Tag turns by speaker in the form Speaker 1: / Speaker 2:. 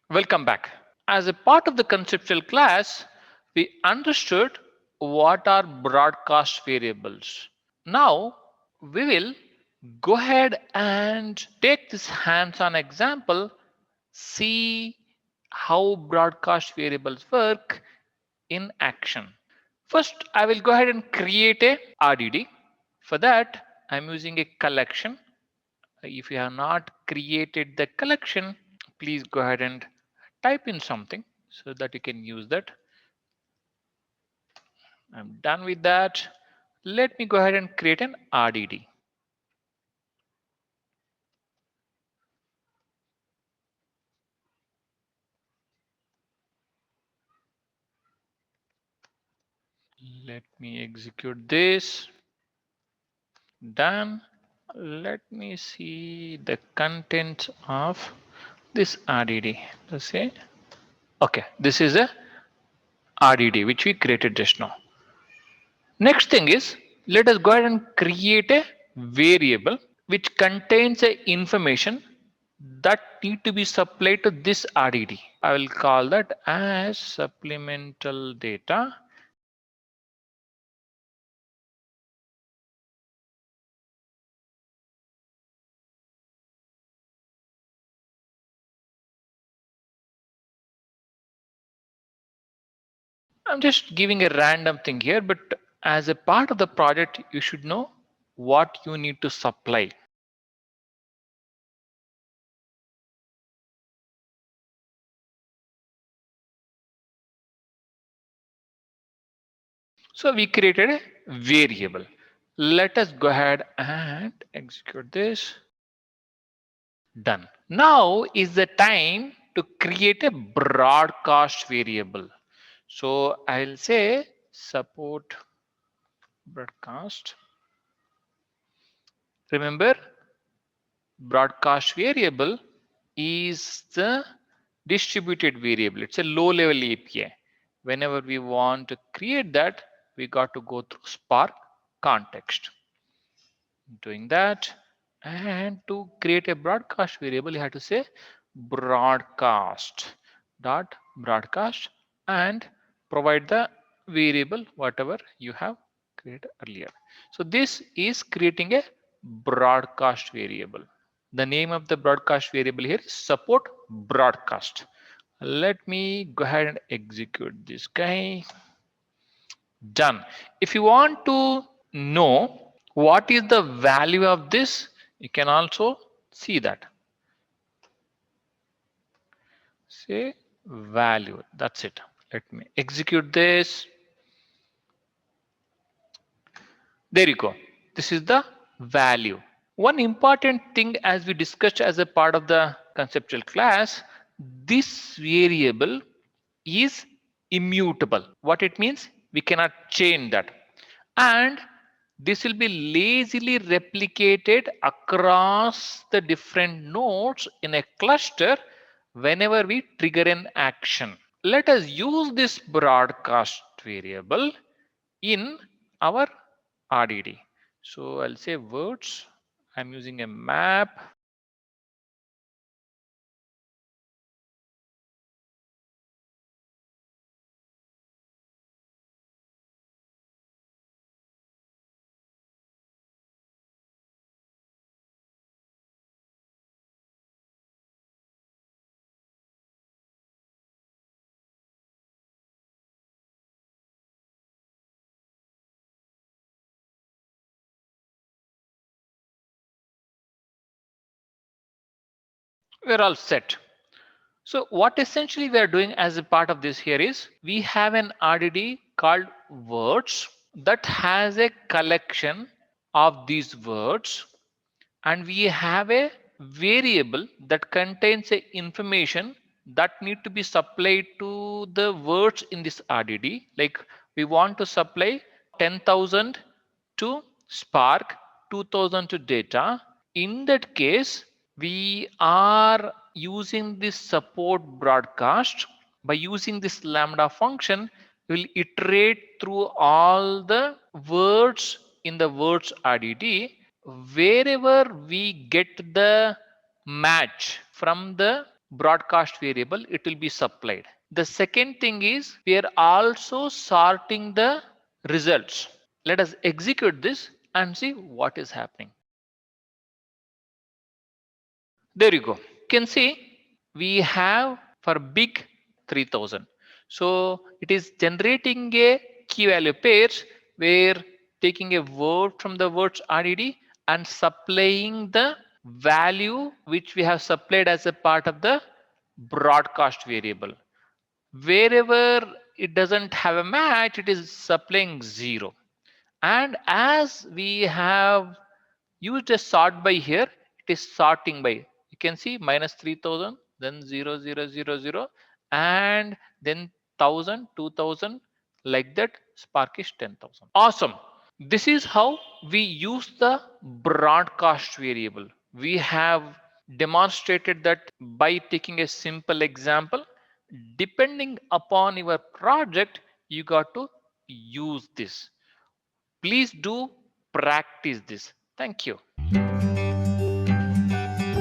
Speaker 1: Welcome back. As a part of the conceptual class, we understood what are broadcast variables. Now we will go ahead and take this hands-on example, see how broadcast variables work in action. First, I will go ahead and create a RDD. For that, I'm using a collection. If you have not created the collection, please go ahead and type in something so that you can use that. I'm done with that. Let me go ahead and create an RDD. Let me execute this. Done. Let me see the contents of this RDD. Let's say, okay, this is a RDD which we created just now. Next thing is, let us go ahead and create a variable which contains a information that need to be supplied to this RDD. I will call that as supplemental data. I'm just giving a random thing here, but as a part of the project, you should know what you need to supply. So we created a variable. Let us go ahead and execute this. Done. Now is the time to create a broadcast variable. So I'll say support broadcast. Remember, broadcast variable is the distributed variable. It's a low level API. Whenever we want to create that, we got to go through Spark context. Doing that, and to create a broadcast variable, you have to say broadcast dot broadcast and provide the variable whatever you have created earlier. So this is creating a broadcast variable. The name of the broadcast variable here is support broadcast. Let me go ahead and execute this guy. Done. If you want to know what is the value of this, you can also see that. Say value. That's it. Let me execute this. There you go. This is the value. One important thing, as we discussed as a part of the conceptual class, this variable is immutable. What it means? We cannot change that. And this will be lazily replicated across the different nodes in a cluster whenever we trigger an action. Let us use this broadcast variable in our RDD. So I'll say words. I'm using a map. We're all set. So what essentially we are doing as a part of this here is we have an RDD called words that has a collection of these words, and we have a variable that contains a information that need to be supplied to the words in this RDD. Like we want to supply 10,000 to Spark, 2,000 to data. In that case, we are using this support broadcast. By using this lambda function, we'll iterate through all the words in the words RDD. Wherever we get the match from the broadcast variable, it will be supplied. The second thing is we are also sorting the results. Let us execute this and see what is happening. There you go. You can see we have for big 3000. So it is generating a key value pairs where taking a word from the words RDD and supplying the value which we have supplied as a part of the broadcast variable. Wherever it doesn't have a match, it is supplying 0. And as we have used a sort by here, it is sorting by. You can see minus 3000, then 0000, and then 1000, 2000, like that. Spark is 10,000. Awesome. This is how we use the broadcast variable. We have demonstrated that by taking a simple example. Depending upon your project, you got to use this. Please do practice this. Thank you.